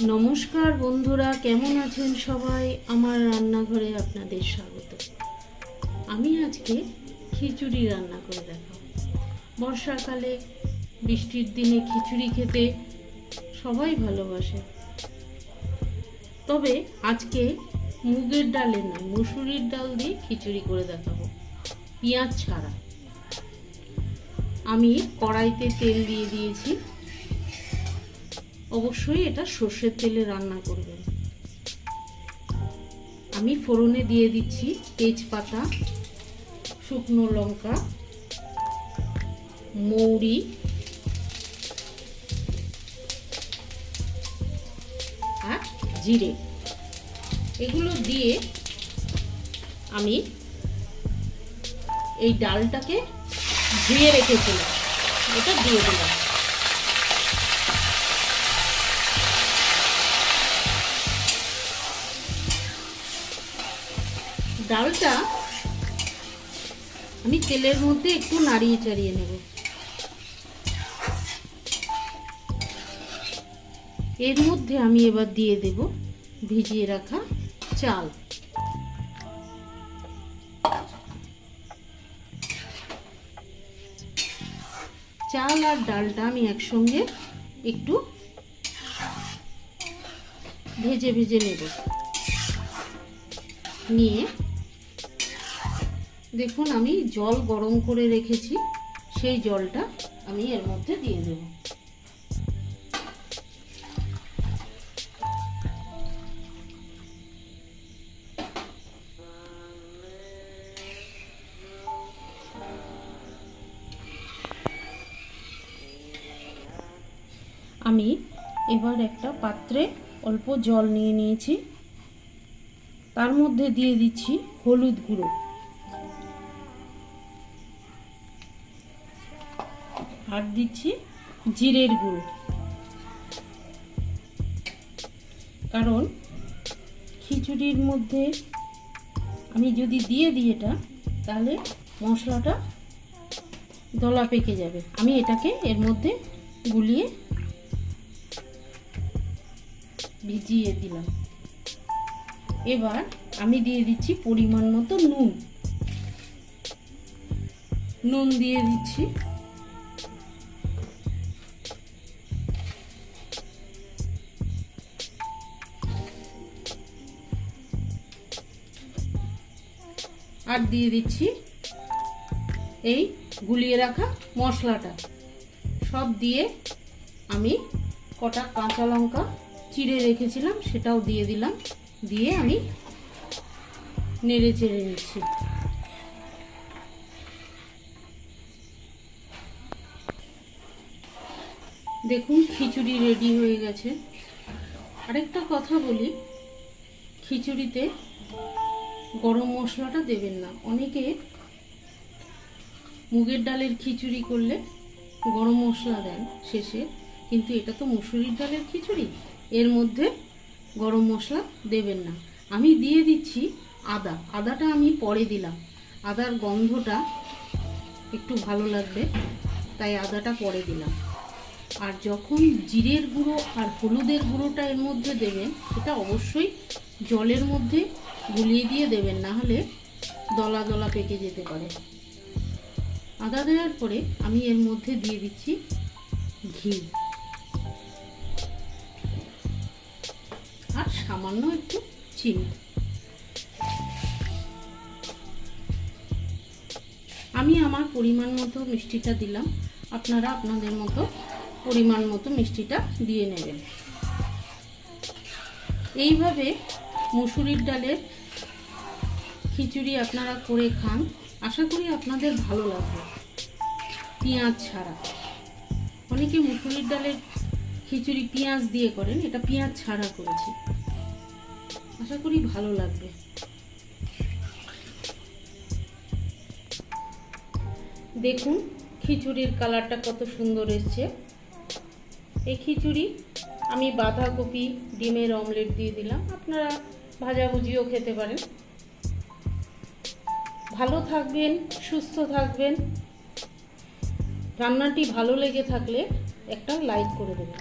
নমস্কার বন্ধুরা, কেমন আছেন সবাই? আমার রান্নাঘরে আপনাদের স্বাগত। আমি আজকে খিচুড়ি রান্না করে দেখাবো। বর্ষাকালে বৃষ্টির দিনে খিচুড়ি খেতে সবাই ভালোবাসে, তবে আজকে মুগের ডালের নয়, মসুরির ডাল দিয়ে খিচুড়ি করে দেখাবো, পেঁয়াজ ছাড়া। আমি কড়াইতে তেল দিয়ে দিয়েছি। অবশ্যই এটা সর্ষের তেলে রান্না করবেন। আমি ফোড়নে দিয়ে দিচ্ছি তেজপাতা, শুকনো লঙ্কা, মৌরি আর জিরে। এগুলো দিয়ে আমি এই ডালটাকে ধুয়ে রেখেছিলাম, এটা দিয়ে দিলাম। ডালটা আমি তেলের মধ্যে একটু নাড়িয়ে চাড়িয়ে নেব। এর মধ্যে আমি এবার দিয়ে দেব ভিজিয়ে রাখা চাল। চাল আর ডালটা আমি একসঙ্গে একটু ভেজে ভেজে নেব। নিয়ে দেখুন, আমি জল গরম করে রেখেছি, সেই জলটা আমি এর মধ্যে দিয়ে দেব। আমি এবার একটা পাত্রে অল্প জল নিয়ে নিয়েছি, তার মধ্যে দিয়ে দিচ্ছি হলুদ গুঁড়ো আর দিচ্ছি জিরের গুঁড়ো। কারণ খিচুড়ির মধ্যে আমি যদি দিয়ে দিই এটা, তাহলে মশলাটা দলা পেকে যাবে। আমি এটাকে এর মধ্যে গুলিয়ে ভিজিয়ে দিলাম। এবার আমি দিয়ে দিচ্ছি পরিমাণ মতো নুন দিয়ে দিচ্ছি। আর দিয়ে দিচ্ছি এই গুলিয়ে রাখা মশলাটা। সব দিয়ে আমি কটা কাঁচা লঙ্কা চিড়ে রেখেছিলাম, সেটাও দিয়ে দিলাম। দিয়ে আমি নেড়ে চেড়ে নিচ্ছি। দেখুন, খিচুড়ি রেডি হয়ে গেছে। আরেকটা কথা বলি, খিচুড়িতে গরম মশলাটা দেবেন না। অনেকে মুগের ডালের খিচুড়ি করলে গরম মশলা দেন শেষে, কিন্তু এটা তো মসুরির ডালের খিচুড়ি, এর মধ্যে গরম মশলা দেবেন না। আমি দিয়ে দিচ্ছি আদাটা আমি পরে দিলাম। আদার গন্ধটা একটু ভালো লাগবে, তাই আদাটা পরে দিলাম। আর যখন জিরের গুঁড়ো আর হলুদের গুঁড়োটা এর মধ্যে দেবেন, সেটা অবশ্যই জলের মধ্যে গুলিয়ে দিয়ে দেবেন, না হলে দলা দলা পেকে যেতে পারে। আদা দেওয়ার পরে আমি এর মধ্যে দিয়ে দিচ্ছি ঘি আর সামান্য একটু চিনি। আমি আমার পরিমাণ মতো মিষ্টিটা দিলাম, আপনারা আপনাদের মতো পরিমাণ মতো মিষ্টিটা দিয়ে নেবেন। এইভাবে মসুরির ডালের খিচুড়ি আপনারা করে খান, আশা করি আপনাদের ভালো লাগবে। পেঁয়াজ ছাড়া, অনেকে মসুরির ডালের খিচুড়ি পেঁয়াজ দিয়ে করেন, এটা পেঁয়াজ ছাড়া করেছি, আশা করি ভালো লাগবে। দেখুন খিচুড়ির কালারটা কত সুন্দর এসছে। এই খিচুড়ি আমি বাঁধাকপি ডিমের অমলেট দিয়ে দিলাম, আপনারা ভাজাভুজিও খেতে পারেন। ভালো থাকবেন, সুস্থ থাকবেন। রান্নাটি ভালো লেগে থাকলে একটা লাইক করে দেবেন।